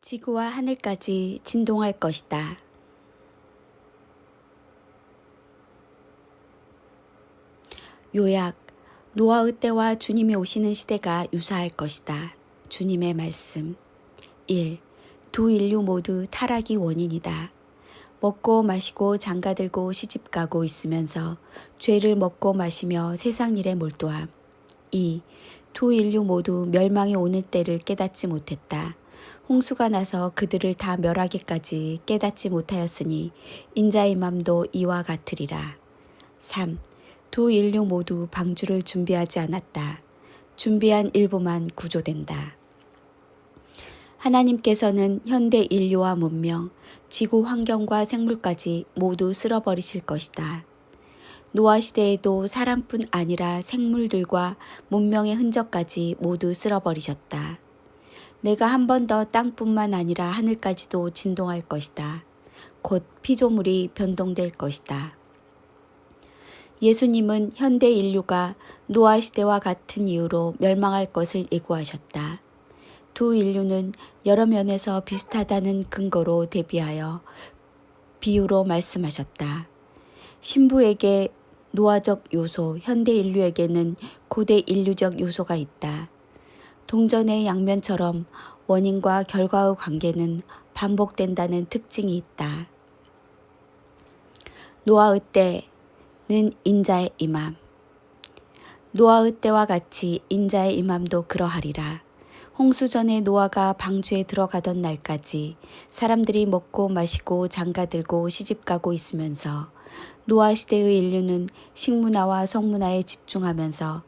지구와 하늘까지 진동할 것이다. 요약, 노아의 때와 주님이 오시는 시대가 유사할 것이다. 주님의 말씀. 1. 두 인류 모두 타락이 원인이다. 먹고 마시고 장가들고 시집가고 있으면서 죄를 먹고 마시며 세상 일에 몰두함. 2. 두 인류 모두 멸망이 오는 때를 깨닫지 못했다. 홍수가 나서 그들을 다 멸하기까지 깨닫지 못하였으니 인자의 맘도 이와 같으리라. 3. 두 인류 모두 방주를 준비하지 않았다. 준비한 일부만 구조된다. 하나님께서는 현대 인류와 문명, 지구 환경과 생물까지 모두 쓸어버리실 것이다. 노아 시대에도 사람뿐 아니라 생물들과 문명의 흔적까지 모두 쓸어버리셨다. 내가 한 번 더 땅뿐만 아니라 하늘까지도 진동할 것이다. 곧 피조물이 변동될 것이다. 예수님은 현대 인류가 노아 시대와 같은 이유로 멸망할 것을 예고하셨다. 두 인류는 여러 면에서 비슷하다는 근거로 대비하여 비유로 말씀하셨다. 신부에게 노아적 요소, 현대 인류에게는 고대 인류적 요소가 있다. 동전의 양면처럼 원인과 결과의 관계는 반복된다는 특징이 있다. 노아의 때는 인자의 임함. 노아의 때와 같이 인자의 임함도 그러하리라. 홍수 전에 노아가 방주에 들어가던 날까지 사람들이 먹고 마시고 장가들고 시집가고 있으면서 노아 시대의 인류는 식문화와 성문화에 집중하면서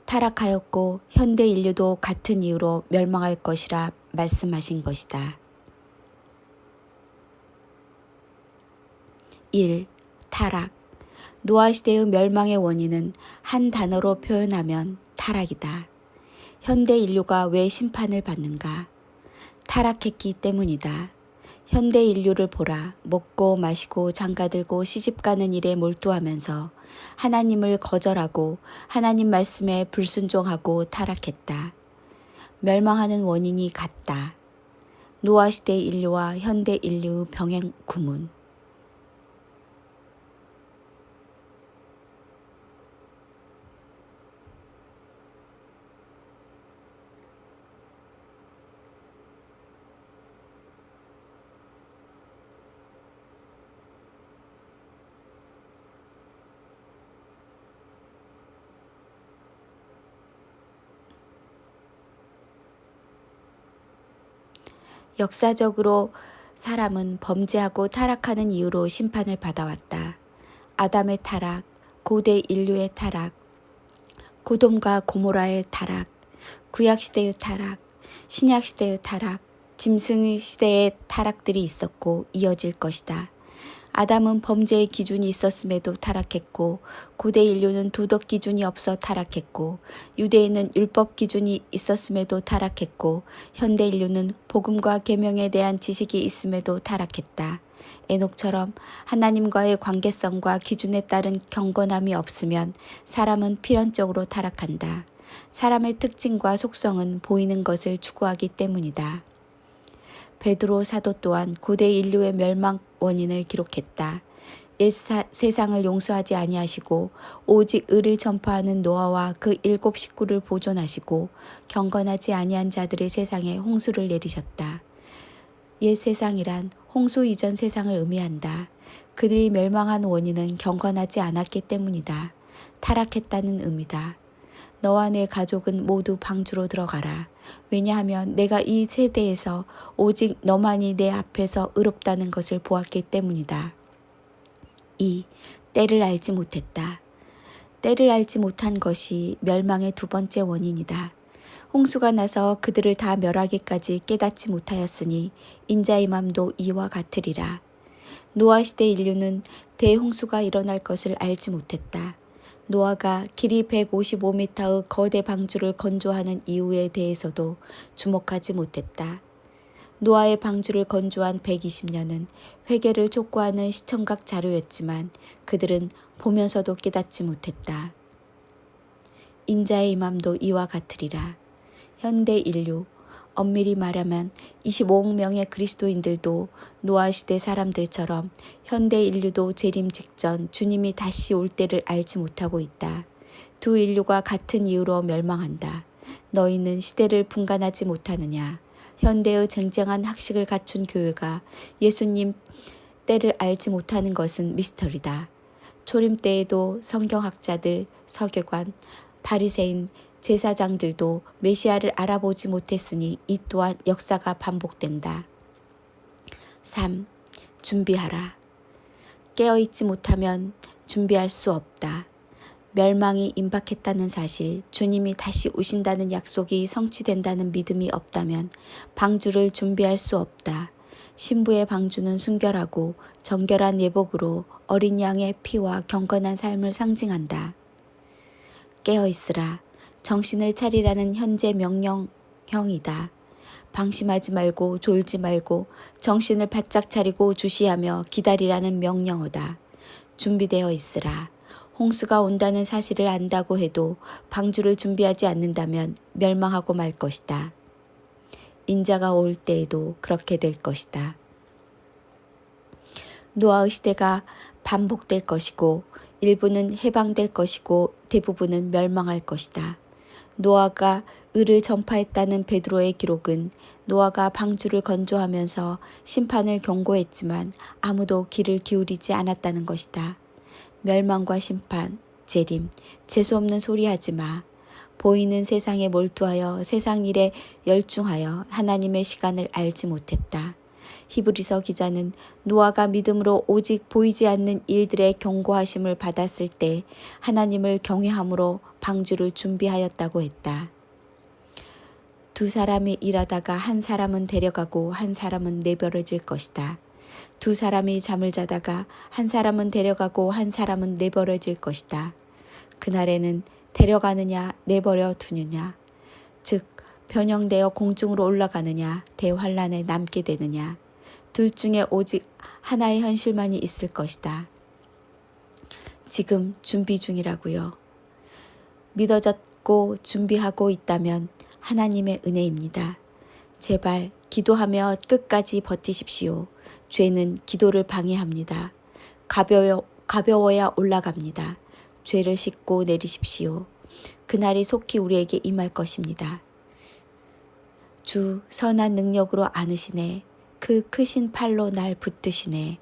타락하였고 현대 인류도 같은 이유로 멸망할 것이라 말씀하신 것이다. 1. 타락. 노아 시대의 멸망의 원인은 한 단어로 표현하면 타락이다. 현대 인류가 왜 심판을 받는가? 타락했기 때문이다. 현대 인류를 보라. 먹고 마시고 장가들고 시집가는 일에 몰두하면서 하나님을 거절하고 하나님 말씀에 불순종하고 타락했다. 멸망하는 원인이 같다. 노아 시대 인류와 현대 인류의 병행 구문. 역사적으로 사람은 범죄하고 타락하는 이유로 심판을 받아왔다. 아담의 타락, 고대 인류의 타락, 고돔과 고모라의 타락, 구약시대의 타락, 신약시대의 타락, 짐승의 시대의 타락들이 있었고 이어질 것이다. 아담은 범죄의 기준이 있었음에도 타락했고 고대 인류는 도덕 기준이 없어 타락했고 유대인은 율법 기준이 있었음에도 타락했고 현대 인류는 복음과 계명에 대한 지식이 있음에도 타락했다. 에녹처럼 하나님과의 관계성과 기준에 따른 경건함이 없으면 사람은 필연적으로 타락한다. 사람의 특징과 속성은 보이는 것을 추구하기 때문이다. 베드로 사도 또한 고대 인류의 멸망 원인을 기록했다. 옛 세상을 용서하지 아니하시고 오직 의를 전파하는 노아와 그 7 식구를 보존하시고 경건하지 아니한 자들의 세상에 홍수를 내리셨다. 옛 세상이란 홍수 이전 세상을 의미한다. 그들이 멸망한 원인은 경건하지 않았기 때문이다. 타락했다는 의미다. 너와 내 가족은 모두 방주로 들어가라. 왜냐하면 내가 이 세대에서 오직 너만이 내 앞에서 의롭다는 것을 보았기 때문이다. 2. 때를 알지 못했다. 때를 알지 못한 것이 멸망의 두 번째 원인이다. 홍수가 나서 그들을 다 멸하기까지 깨닫지 못하였으니 인자의 맘도 이와 같으리라. 노아 시대 인류는 대홍수가 일어날 것을 알지 못했다. 노아가 길이 155m의 거대 방주를 건조하는 이유에 대해서도 주목하지 못했다. 노아의 방주를 건조한 120년은 회개를 촉구하는 시청각 자료였지만 그들은 보면서도 깨닫지 못했다. 인자의 임함도 이와 같으리라. 현대 인류, 엄밀히 말하면 25억 명의 그리스도인들도 노아 시대 사람들처럼 현대 인류도 재림 직전 주님이 다시 올 때를 알지 못하고 있다. 두 인류가 같은 이유로 멸망한다. 너희는 시대를 분간하지 못하느냐. 현대의 쟁쟁한 학식을 갖춘 교회가 예수님 때를 알지 못하는 것은 미스터리다. 초림 때에도 성경학자들, 서기관, 바리새인, 제사장들도 메시아를 알아보지 못했으니 이 또한 역사가 반복된다. 3. 준비하라. 깨어있지 못하면 준비할 수 없다. 멸망이 임박했다는 사실, 주님이 다시 오신다는 약속이 성취된다는 믿음이 없다면 방주를 준비할 수 없다. 신부의 방주는 순결하고 정결한 예복으로 어린 양의 피와 경건한 삶을 상징한다. 깨어있으라. 정신을 차리라는 현재 명령형이다. 방심하지 말고 졸지 말고 정신을 바짝 차리고 주시하며 기다리라는 명령어다. 준비되어 있으라. 홍수가 온다는 사실을 안다고 해도 방주를 준비하지 않는다면 멸망하고 말 것이다. 인자가 올 때에도 그렇게 될 것이다. 노아의 시대가 반복될 것이고 일부는 해방될 것이고 대부분은 멸망할 것이다. 노아가 의를 전파했다는 베드로의 기록은 노아가 방주를 건조하면서 심판을 경고했지만 아무도 귀를 기울이지 않았다는 것이다. 멸망과 심판, 재림, 재수없는 소리 하지 마. 보이는 세상에 몰두하여 세상 일에 열중하여 하나님의 시간을 알지 못했다. 히브리서 기자는 노아가 믿음으로 오직 보이지 않는 일들의 경고하심을 받았을 때 하나님을 경외함으로 방주를 준비하였다고 했다. 두 사람이 일하다가 한 사람은 데려가고 한 사람은 내버려질 것이다. 두 사람이 잠을 자다가 한 사람은 데려가고 한 사람은 내버려질 것이다. 그날에는 데려가느냐 내버려 두느냐, 즉 변형되어 공중으로 올라가느냐 대환란에 남게 되느냐, 둘 중에 오직 하나의 현실만이 있을 것이다. 지금 준비 중이라고요. 믿어졌고 준비하고 있다면 하나님의 은혜입니다. 제발 기도하며 끝까지 버티십시오. 죄는 기도를 방해합니다. 가벼워야 올라갑니다. 죄를 씻고 내리십시오. 그날이 속히 우리에게 임할 것입니다. 주 선한 능력으로 안으시네. 그 크신 팔로 날 붙드시네.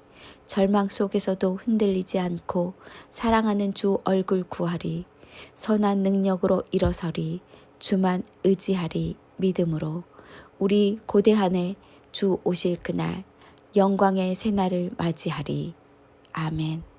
절망 속에서도 흔들리지 않고 사랑하는 주 얼굴 구하리. 선한 능력으로 일어서리. 주만 의지하리. 믿음으로. 우리 고대한 해 주 오실 그날 영광의 새날을 맞이하리. 아멘.